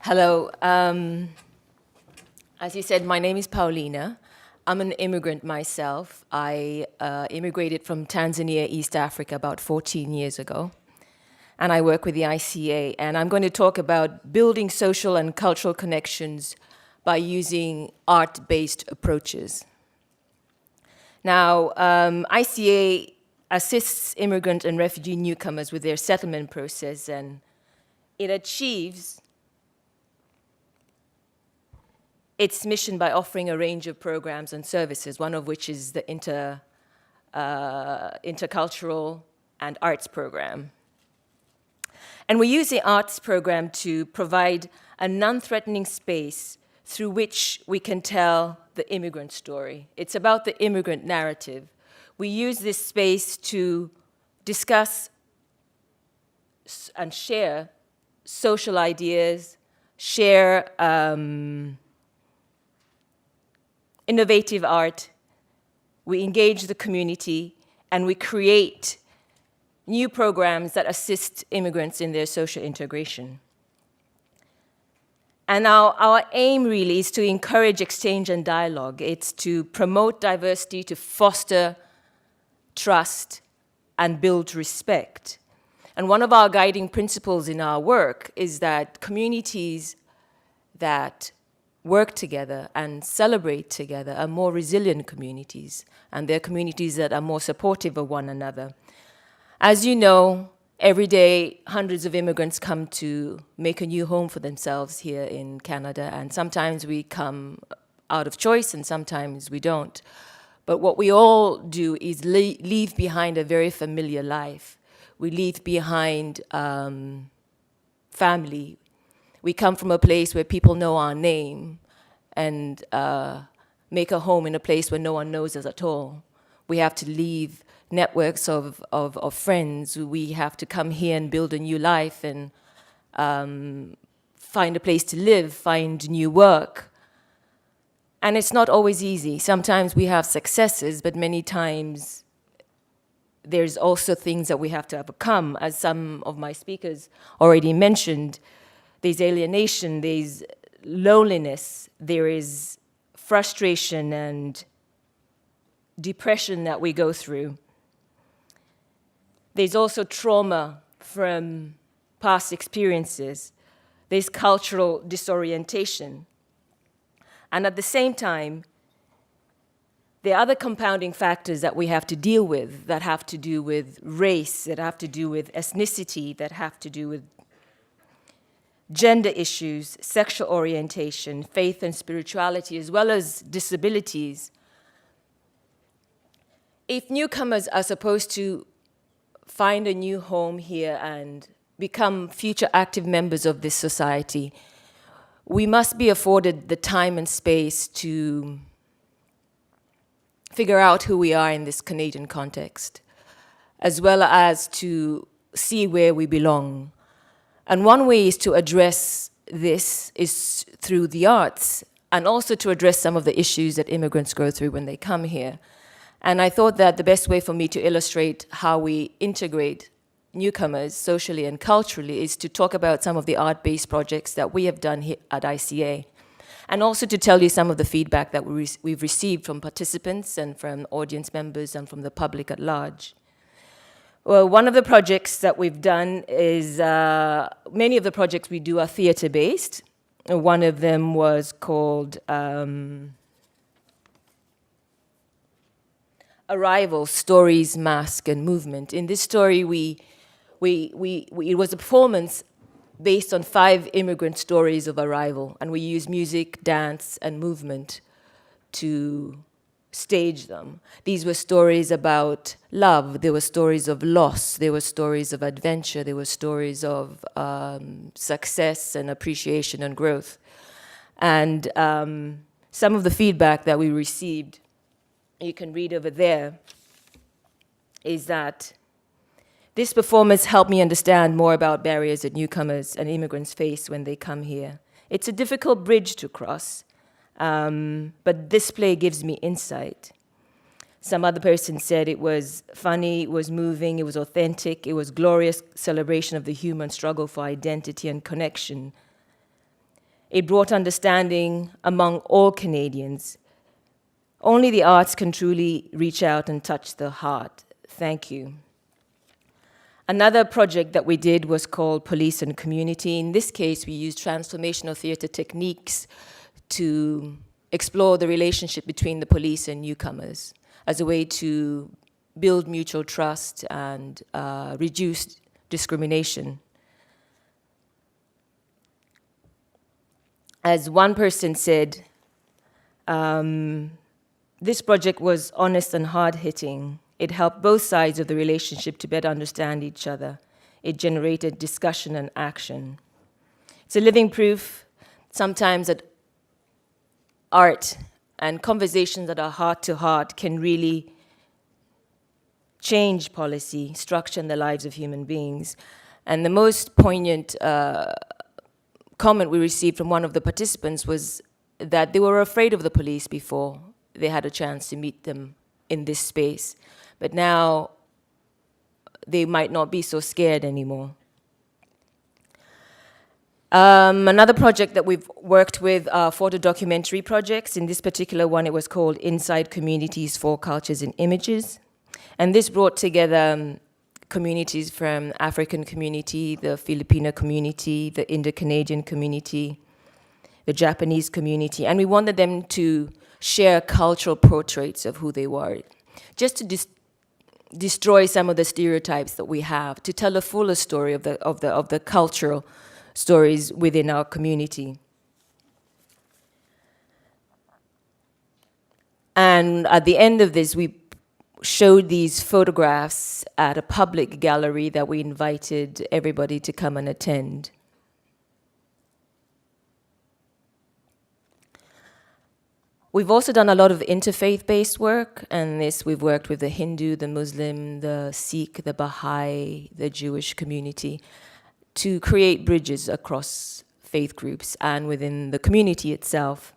Hello. As you said, my name is Paulina. I'm an immigrant myself. I immigrated from Tanzania, East Africa, about 14 years ago. And I work with the ICA. And I'm going to talk about building social and cultural connections by using art-based approaches. Now, ICA assists immigrant and refugee newcomers with their settlement process, and it achieves its mission by offering a range of programs and services, one of which is the intercultural and arts program. And we use the arts program to provide a non-threatening space through which we can tell the immigrant story. It's about the immigrant narrative. We use this space to discuss and share social ideas, share innovative art, we engage the community, and we create new programs that assist immigrants in their social integration. And our aim really is to encourage exchange and dialogue. It's to promote diversity, to foster trust, and build respect. And one of our guiding principles in our work is that communities that work together and celebrate together are more resilient communities, and they're communities that are more supportive of one another. As you know, every day hundreds of immigrants come to make a new home for themselves here in Canada, and sometimes we come out of choice and sometimes we don't. But what we all do is leave behind a very familiar life. We leave behind family. We come from a place where people know our name and make a home in a place where no one knows us at all. We have to leave networks of friends. We have to come here and build a new life and find a place to live, find new work. And it's not always easy. Sometimes we have successes, but many times there's also things that we have to overcome. As some of my speakers already mentioned, there's alienation, there's loneliness, there is frustration and depression that we go through. There's also trauma from past experiences. There's cultural disorientation. And at the same time, there are other compounding factors that we have to deal with that have to do with race, that have to do with ethnicity, that have to do with gender issues, sexual orientation, faith and spirituality, as well as disabilities. If newcomers are supposed to find a new home here and become future active members of this society, we must be afforded the time and space to figure out who we are in this Canadian context, as well as to see where we belong. And one way is to address this is through the arts, and also to address some of the issues that immigrants go through when they come here. And I thought that the best way for me to illustrate how we integrate newcomers socially and culturally is to talk about some of the art-based projects that we have done here at ICA, and also to tell you some of the feedback that we've received from participants and from audience members and from the public at large. Well, one of the projects that we've done is, many of the projects we do are theater-based. One of them was called Arrival, Stories, Mask, and Movement. In this story, it was a performance based on 5 immigrant stories of arrival, and we used music, dance, and movement to stage them. These were stories about love, there were stories of loss, there were stories of adventure, there were stories of success and appreciation and growth. And some of the feedback that we received, you can read over there, is that this performance helped me understand more about barriers that newcomers and immigrants face when they come here. It's a difficult bridge to cross, but this play gives me insight. Some other person said it was funny, it was moving, it was authentic, it was glorious celebration of the human struggle for identity and connection. It brought understanding among all Canadians. Only the arts can truly reach out and touch the heart. Thank you. Another project that we did was called Police and Community. In this case, we used transformational theater techniques to explore the relationship between the police and newcomers as a way to build mutual trust and reduce discrimination. As one person said, this project was honest and hard-hitting. It helped both sides of the relationship to better understand each other. It generated discussion and action. It's a living proof sometimes that art and conversations that are heart-to-heart can really change policy, structure, and the lives of human beings. And the most poignant comment we received from one of the participants was that they were afraid of the police before they had a chance to meet them in this space. But now they might not be so scared anymore. Another project that we've worked with are photo documentary projects. In this particular one, it was called Inside Communities for Cultures and Images. And this brought together communities from African community, the Filipino community, the Indo-Canadian community, the Japanese community, and we wanted them to share cultural portraits of who they were, just to destroy some of the stereotypes that we have, to tell a fuller story of the cultural stories within our community. And at the end of this, we showed these photographs at a public gallery that we invited everybody to come and attend. We've also done a lot of interfaith-based work, and this we've worked with the Hindu, the Muslim, the Sikh, the Baha'i, the Jewish community to create bridges across faith groups and within the community itself.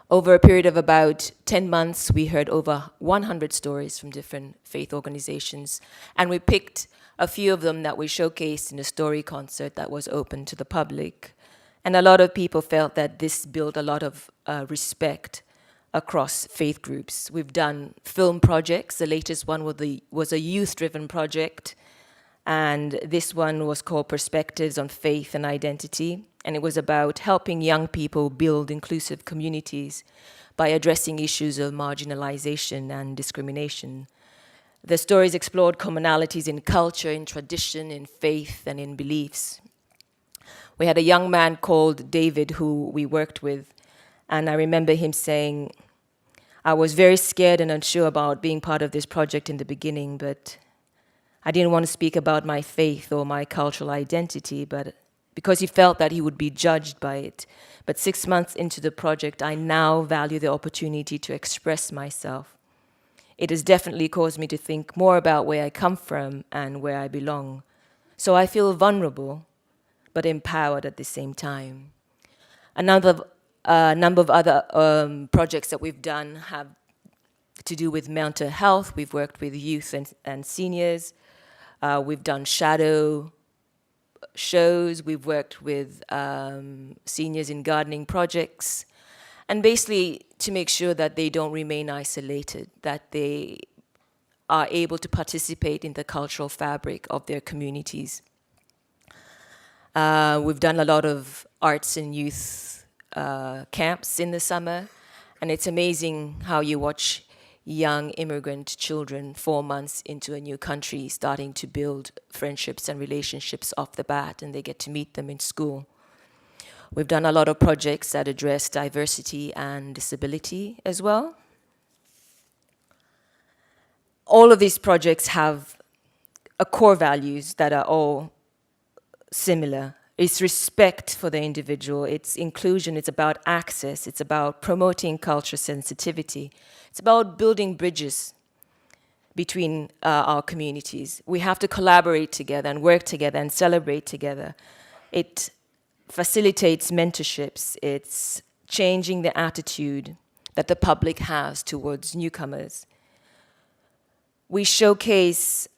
Over a period of about 10 months, we heard over 100 stories from different faith organizations, and we picked a few of them that we showcased in a story concert that was open to the public. And a lot of people felt that this built a lot of respect across faith groups. We've done film projects. The latest one was a youth-driven project, and this one was called Perspectives on Faith and Identity, and it was about helping young people build inclusive communities by addressing issues of marginalization and discrimination. The stories explored commonalities in culture, in tradition, in faith, and in beliefs. We had a young man called David who we worked with, and I remember him saying, I was very scared and unsure about being part of this project in the beginning, but I didn't want to speak about my faith or my cultural identity, but because he felt that he would be judged by it. But 6 months into the project, I now value the opportunity to express myself. It has definitely caused me to think more about where I come from and where I belong. So I feel vulnerable, but empowered at the same time. A number of other projects that we've done have to do with mental health. We've worked with youth and seniors. We've done shadow shows. We've worked with seniors in gardening projects. And basically to make sure that they don't remain isolated, that they are able to participate in the cultural fabric of their communities. We've done a lot of arts and youth camps in the summer, and it's amazing how you watch young immigrant children 4 months into a new country starting to build friendships and relationships off the bat, and they get to meet them in school. We've done a lot of projects that address diversity and disability as well. All of these projects have a core values that are all similar. It's respect for the individual, it's inclusion, it's about access, it's about promoting culture sensitivity, it's about building bridges between our communities. We have to collaborate together and work together and celebrate together. It facilitates mentorships, it's changing the attitude that the public has towards newcomers. We showcase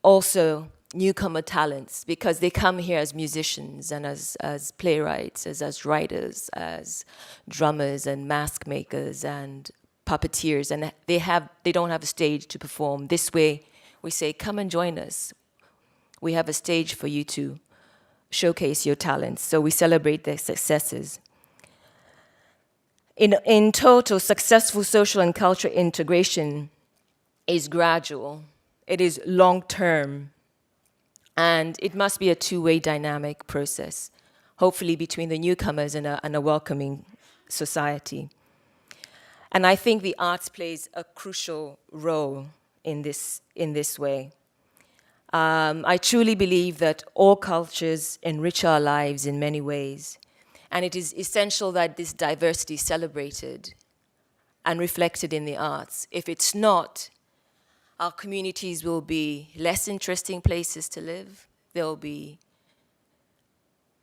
also newcomer talents because they come here as musicians and as playwrights, as writers, as drummers and mask makers and puppeteers, and they don't have a stage to perform. This way, we say, come and join us. We have a stage for you to showcase your talents. So we celebrate their successes. In total, successful social and cultural integration is gradual. It is long-term. And it must be a two-way dynamic process, hopefully between the newcomers and a welcoming society. And I think the arts plays a crucial role in this way. I truly believe that all cultures enrich our lives in many ways. And it is essential that this diversity is celebrated and reflected in the arts. If it's not, our communities will be less interesting places to live. There will be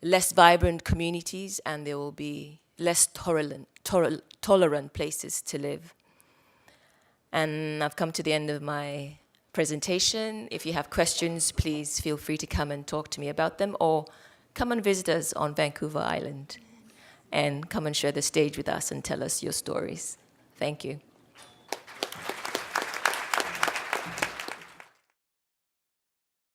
less vibrant communities, and there will be less tolerant places to live. And I've come to the end of my presentation. If you have questions, please feel free to come and talk to me about them, or come and visit us on Vancouver Island and come and share the stage with us and tell us your stories. Thank you.